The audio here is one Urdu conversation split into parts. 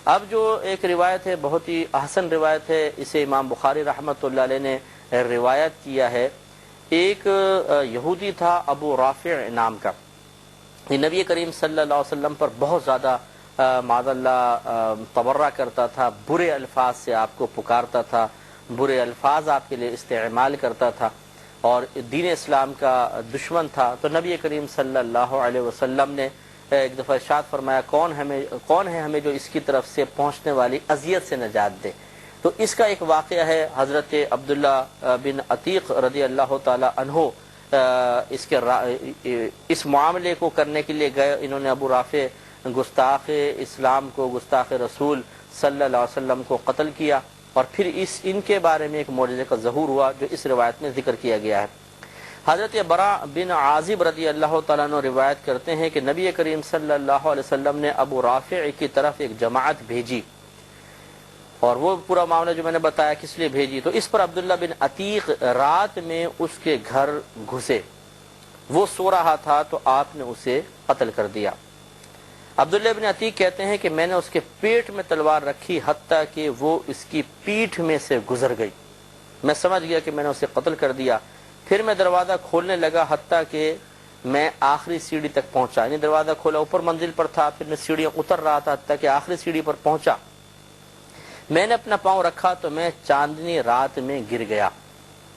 اب جو ایک روایت ہے، بہت ہی احسن روایت ہے، اسے امام بخاری رحمۃ اللہ علیہ نے روایت کیا ہے۔ ایک یہودی تھا ابو رافع نام کا، یہ نبی کریم صلی اللہ علیہ وسلم پر بہت زیادہ معاذ اللہ تبرہ کرتا تھا، برے الفاظ سے آپ کو پکارتا تھا، برے الفاظ آپ کے لیے استعمال کرتا تھا اور دین اسلام کا دشمن تھا۔ تو نبی کریم صلی اللہ علیہ وسلم نے ایک دفعہ ارشاد فرمایا، کون ہے ہمیں جو اس کی طرف سے پہنچنے والی اذیت سے نجات دے۔ تو اس کا ایک واقعہ ہے، حضرت عبداللہ بن عتیق رضی اللہ تعالی عنہ اس معاملے کو کرنے کے لیے گئے۔ انہوں نے ابو رافع گستاخ اسلام کو، گستاخ رسول صلی اللہ علیہ وسلم کو قتل کیا، اور پھر ان کے بارے میں ایک معجزے کا ظہور ہوا جو اس روایت میں ذکر کیا گیا ہے۔ حضرت براء بن عازب رضی اللہ تعالیٰ عنہ روایت کرتے ہیں کہ نبی کریم صلی اللہ علیہ وسلم نے ابو رافع کی طرف ایک جماعت بھیجی، اور وہ پورا معاملہ جو میں نے بتایا کس لیے بھیجی، تو اس پر عبداللہ بن عتیق رات میں اس کے گھر گھسے، وہ سو رہا تھا تو آپ نے اسے قتل کر دیا۔ عبداللہ بن عتیق کہتے ہیں کہ میں نے اس کے پیٹ میں تلوار رکھی حتیٰ کہ وہ اس کی پیٹھ میں سے گزر گئی، میں سمجھ گیا کہ میں نے اسے قتل کر دیا۔ پھر میں دروازہ کھولنے لگا حتیٰ کہ میں آخری سیڑھی تک پہنچا، یعنی دروازہ کھولا، اوپر منزل پر تھا، پھر میں سیڑھیاں اتر رہا تھا حتیٰ کہ آخری سیڑھی پر پہنچا۔ میں نے اپنا پاؤں رکھا تو میں چاندنی رات میں گر گیا۔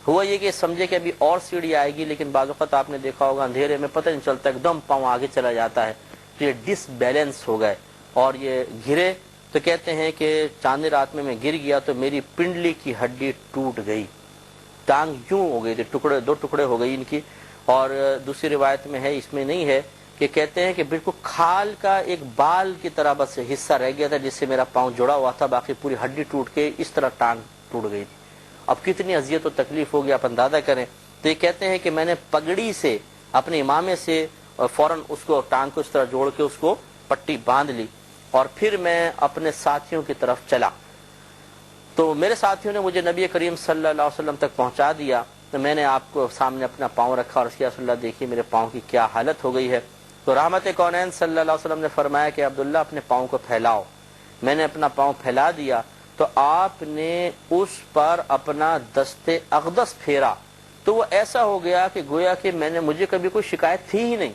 ہوا یہ کہ سمجھے کہ ابھی اور سیڑھی آئے گی، لیکن بعض اوقات آپ نے دیکھا ہوگا اندھیرے میں پتہ نہیں چلتا، ایک دم پاؤں آگے چلا جاتا ہے، تو یہ ڈس بیلنس ہو گئے اور یہ گرے۔ تو کہتے ہیں کہ چاندنی رات میں گر گیا تو میری پنڈلی کی ہڈی ٹوٹ گئی، ٹانگ یوں ہو گئی تھی، دو ٹکڑے ہو گئی ان کی۔ اور دوسری روایت میں ہے، اس میں نہیں ہے، کہ کہتے ہیں کہ بالکل کھال کا ایک بال کی طرح بس حصہ رہ گیا تھا جس سے میرا پاؤں جڑا ہوا تھا، باقی پوری ہڈی ٹوٹ کے اس طرح ٹانگ ٹوٹ گئی تھی۔ اب کتنی اذیت و تکلیف ہوگی آپ اندازہ کریں۔ تو یہ کہتے ہیں کہ میں نے پگڑی سے، اپنے امامے سے فوراً اس کو ٹانگ کو اس طرح جوڑ کے اس کو پٹی باندھ لی، اور پھر میں اپنے ساتھیوں کی طرف چلا۔ تو میرے ساتھیوں نے مجھے نبی کریم صلی اللہ علیہ وسلم تک پہنچا دیا، تو میں نے آپ کو سامنے اپنا پاؤں رکھا اور اس رسول اللہ دیکھیے میرے پاؤں کی کیا حالت ہو گئی ہے۔ تو رحمت کونین صلی اللہ علیہ وسلم نے فرمایا کہ عبداللہ اپنے پاؤں کو پھیلاؤ۔ میں نے اپنا پاؤں پھیلا دیا تو آپ نے اس پر اپنا دست اقدس پھیرا، تو وہ ایسا ہو گیا کہ گویا کہ مجھے کبھی کوئی شکایت تھی ہی نہیں۔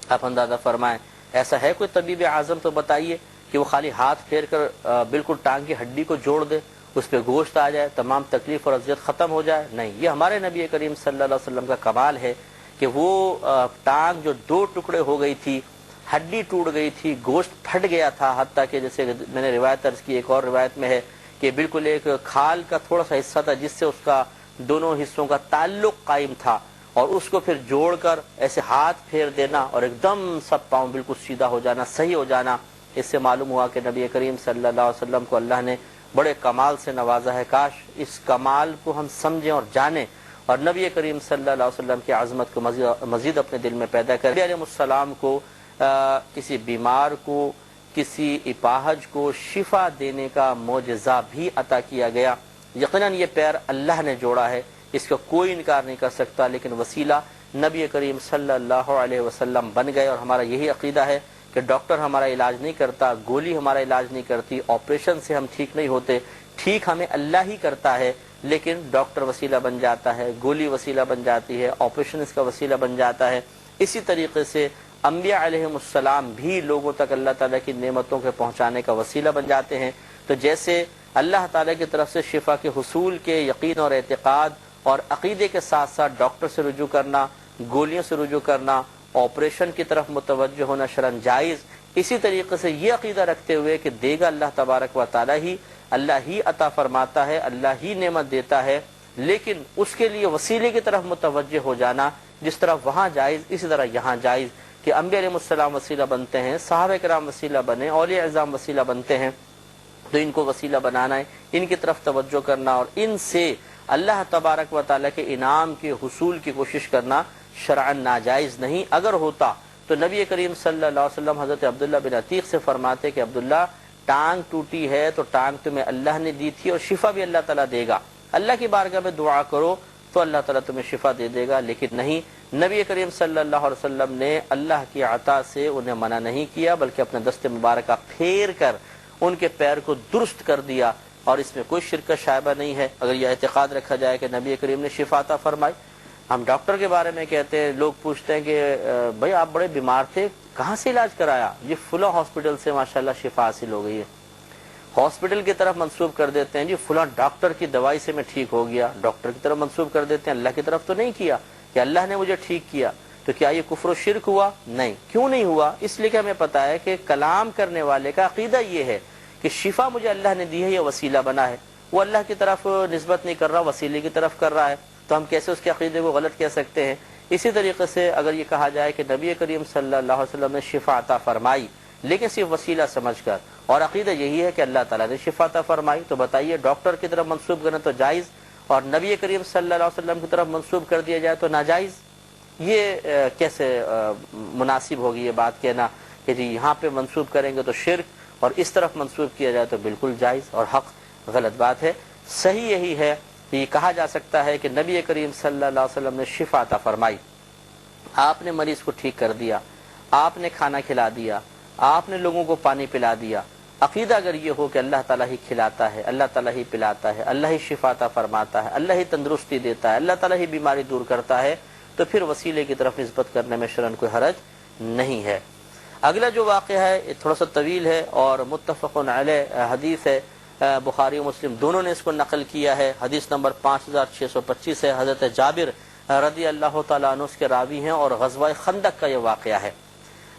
آپ اندازہ فرمائیں، ایسا ہے کوئی طبیب اعظم تو بتائیے کہ وہ خالی ہاتھ پھیر کر بالکل ٹانگ کی ہڈی کو جوڑ دے، اس پہ گوشت آ جائے، تمام تکلیف اور اذیت ختم ہو جائے؟ نہیں، یہ ہمارے نبی کریم صلی اللہ علیہ وسلم کا کمال ہے کہ وہ ٹانگ جو دو ٹکڑے ہو گئی تھی، ہڈی ٹوٹ گئی تھی، گوشت پھٹ گیا تھا، حتیٰ کہ جیسے میں نے روایت عرض کی، ایک اور روایت میں ہے کہ بالکل ایک کھال کا تھوڑا سا حصہ تھا جس سے اس کا دونوں حصوں کا تعلق قائم تھا، اور اس کو پھر جوڑ کر ایسے ہاتھ پھیر دینا اور ایک دم سب پاؤں بالکل سیدھا ہو جانا، صحیح ہو جانا۔ اس سے معلوم ہوا کہ نبی کریم صلی اللہ علیہ وسلم کو اللہ نے بڑے کمال سے نوازا ہے۔ کاش اس کمال کو ہم سمجھیں اور جانیں، اور نبی کریم صلی اللہ علیہ وسلم کی عظمت کو مزید اپنے دل میں پیدا کریں۔ نبی علیہ السلام کو کسی بیمار کو، کسی اپاہج کو شفا دینے کا معجزہ بھی عطا کیا گیا۔ یقیناً یہ پیر اللہ نے جوڑا ہے، اس کا کوئی انکار نہیں کر سکتا، لیکن وسیلہ نبی کریم صلی اللہ علیہ وسلم بن گئے۔ اور ہمارا یہی عقیدہ ہے کہ ڈاکٹر ہمارا علاج نہیں کرتا، گولی ہمارا علاج نہیں کرتی، آپریشن سے ہم ٹھیک نہیں ہوتے، ٹھیک ہمیں اللہ ہی کرتا ہے، لیکن ڈاکٹر وسیلہ بن جاتا ہے، گولی وسیلہ بن جاتی ہے، آپریشن اس کا وسیلہ بن جاتا ہے۔ اسی طریقے سے انبیاء علیہ السلام بھی لوگوں تک اللہ تعالیٰ کی نعمتوں کے پہنچانے کا وسیلہ بن جاتے ہیں۔ تو جیسے اللہ تعالیٰ کی طرف سے شفا کے حصول کے یقین اور اعتقاد اور عقیدے کے ساتھ ساتھ ڈاکٹر سے رجوع کرنا، گولیوں سے رجوع کرنا، آپریشن کی طرف متوجہ ہونا شرعاً جائز، اسی طریقے سے یہ عقیدہ رکھتے ہوئے کہ دے گا اللہ تبارک و تعالیٰ اللہ ہی عطا فرماتا ہے، اللہ ہی نعمت دیتا ہے، لیکن اس کے لیے وسیلے کی طرف متوجہ ہو جانا، جس طرح وہاں جائز اسی طرح یہاں جائز، کہ انبیاء علیہ السلام وسیلہ بنتے ہیں، صحابہ کرام وسیلہ بنے، اولیاء اعظام وسیلہ بنتے ہیں، تو ان کو وسیلہ بنانا ہے، ان کی طرف توجہ کرنا اور ان سے اللہ تبارک و تعالیٰ کے انعام کے حصول کی کوشش کرنا شرعاً ناجائز نہیں۔ اگر ہوتا تو نبی کریم صلی اللہ علیہ وسلم حضرت عبداللہ بن عتیق سے فرماتے کہ عبداللہ ٹانگ ٹوٹی ہے تو ٹانگ تمہیں اللہ نے دی تھی اور شفا بھی اللہ تعالیٰ دے گا، اللہ کی بارگاہ میں دعا کرو تو اللہ تعالیٰ تمہیں شفا دے دے گا، لیکن نہیں، نبی کریم صلی اللہ علیہ وسلم نے اللہ کی عطا سے انہیں منع نہیں کیا، بلکہ اپنے دست مبارکہ پھیر کر ان کے پیر کو درست کر دیا، اور اس میں کوئی شرک کا شائبہ نہیں ہے اگر یہ اعتقاد رکھا جائے کہ نبی کریم نے شفا عطا فرمائی۔ ہم ڈاکٹر کے بارے میں کہتے ہیں، لوگ پوچھتے ہیں کہ بھائی آپ بڑے بیمار تھے، کہاں سے علاج کرایا؟ جی فلاں ہاسپٹل سے ماشاءاللہ شفا حاصل ہو گئی ہے۔ ہاسپٹل کی طرف منسوب کر دیتے ہیں، جی فلاں ڈاکٹر کی دوائی سے میں ٹھیک ہو گیا، ڈاکٹر کی طرف منسوب کر دیتے ہیں، اللہ کی طرف تو نہیں کیا کہ اللہ نے مجھے ٹھیک کیا۔ تو کیا یہ کفر و شرک ہوا؟ نہیں۔ کیوں نہیں ہوا؟ اس لیے کہ ہمیں پتہ ہے کہ کلام کرنے والے کا عقیدہ یہ ہے کہ شفا مجھے اللہ نے دی ہے، یہ وسیلہ بنا ہے، وہ اللہ کی طرف نسبت نہیں کر رہا، وسیلے کی طرف کر رہا ہے، تو ہم کیسے اس کے عقیدے کو غلط کہہ سکتے ہیں؟ اسی طریقے سے اگر یہ کہا جائے کہ نبی کریم صلی اللہ علیہ وسلم نے شفا عطا فرمائی لیکن صرف وسیلہ سمجھ کر، اور عقیدہ یہی ہے کہ اللہ تعالیٰ نے شفا عطا فرمائی، تو بتائیے ڈاکٹر کی طرف منسوب کرنا تو جائز، اور نبی کریم صلی اللہ علیہ وسلم کی طرف منسوب کر دیا جائے تو ناجائز؟ یہ کیسے مناسب ہوگی یہ بات کہنا کہ جی یہاں پہ منسوب کریں گے تو شرک اور اس طرف منسوب کیا جائے تو بالکل جائز اور حق؟ غلط بات ہے۔ صحیح یہی ہے کہ یہ کہا جا سکتا ہے کہ نبی کریم صلی اللہ علیہ وسلم نے شفا عطا فرمائی، آپ نے مریض کو ٹھیک کر دیا، آپ نے کھانا کھلا دیا، آپ نے لوگوں کو پانی پلا دیا۔ عقیدہ اگر یہ ہو کہ اللہ تعالیٰ ہی کھلاتا ہے، اللہ تعالیٰ ہی پلاتا ہے، اللہ ہی شفا عطا فرماتا ہے، اللہ ہی تندرستی دیتا ہے، اللہ تعالیٰ ہی بیماری دور کرتا ہے، تو پھر وسیلے کی طرف نسبت کرنے میں شرعاً کوئی حرج نہیں ہے۔ اگلا جو واقعہ ہے یہ تھوڑا سا طویل ہے اور متفق علیہ حدیث ہے، بخاری و مسلم دونوں نے اس کو نقل کیا ہے۔ حدیث نمبر 5625 ہے، حضرت جابر رضی اللہ تعالیٰ عنہ اس کے راوی ہیں، اور غزوہ خندق کا یہ واقعہ ہے۔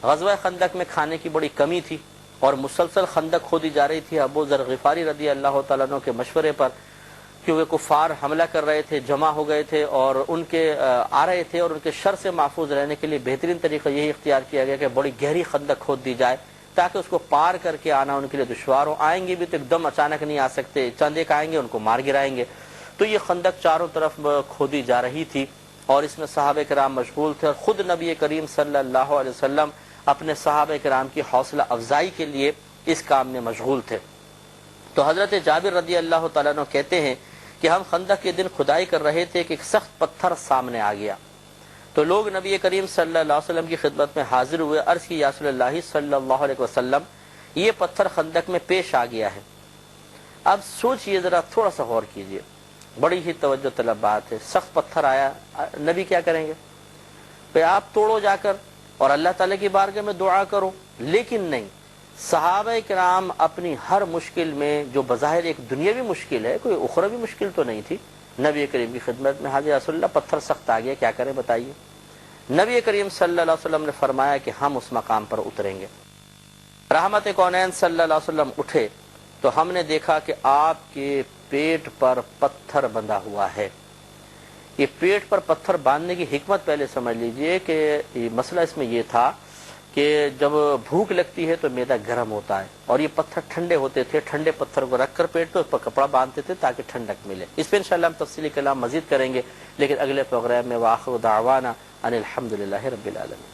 غزوہ خندق میں کھانے کی بڑی کمی تھی اور مسلسل خندق کھودی جا رہی تھی ابو ذر غفاری رضی اللہ تعالیٰ عنہ کے مشورے پر، کیونکہ کفار حملہ کر رہے تھے، جمع ہو گئے تھے اور ان کے آ رہے تھے، اور ان کے شر سے محفوظ رہنے کے لیے بہترین طریقہ یہی اختیار کیا گیا کہ بڑی گہری خندق کھود دی جائے تاکہ اس کو پار کر کے آنا ان کے لیے دشوار ہو۔ آئیں گے بھی تو ایک دم اچانک نہیں آ سکتے، چند ایک آئیں گے ان کو مار گرائیں گے۔ تو یہ خندق چاروں طرف کھودی جا رہی تھی اور اس میں صحابہ کرام مشغول تھے، اور خود نبی کریم صلی اللہ علیہ وسلم اپنے صحابہ کرام کی حوصلہ افزائی کے لیے اس کام میں مشغول تھے۔ تو حضرت جابر رضی اللہ تعالیٰ عنہ کہتے ہیں کہ ہم خندق کے دن کھدائی کر رہے تھے کہ ایک سخت پتھر سامنے آ گیا، تو لوگ نبی کریم صلی اللہ علیہ وسلم کی خدمت میں حاضر ہوئے، عرض کی یا رسول اللہ صلی اللہ علیہ وسلم یہ پتھر خندق میں پیش آ گیا ہے۔ اب سوچئے ذرا، تھوڑا سا غور کیجئے، بڑی ہی توجہ طلب بات ہے۔ سخت پتھر آیا، نبی کیا کریں گے؟ پہ آپ توڑو جا کر اور اللہ تعالیٰ کی بارگاہ میں دعا کرو، لیکن نہیں، صحابہ کرام اپنی ہر مشکل میں جو بظاہر ایک دنیاوی مشکل ہے، کوئی اخروی مشکل تو نہیں تھی، نبی کریم کی خدمت میں حاضر، رسول اللہ پتھر سخت آ گیا، کیا کریں بتائیے؟ نبی کریم صلی اللہ علیہ وسلم نے فرمایا کہ ہم اس مقام پر اتریں گے۔ رحمت کونین صلی اللہ علیہ وسلم اٹھے تو ہم نے دیکھا کہ آپ کے پیٹ پر پتھر بندھا ہوا ہے۔ یہ پیٹ پر پتھر باندھنے کی حکمت پہلے سمجھ لیجئے کہ مسئلہ اس میں یہ تھا کہ جب بھوک لگتی ہے تو معدہ گرم ہوتا ہے، اور یہ پتھر ٹھنڈے ہوتے تھے، ٹھنڈے پتھر کو رکھ کر پیٹ پہ اس پر کپڑا باندھتے تھے تاکہ ٹھنڈک ملے۔ اس پہ انشاءاللہ ہم تفصیلی کلام مزید کریں گے، لیکن اگلے پروگرام میں وآخر دعوانا ان الحمدللہ رب العالمین۔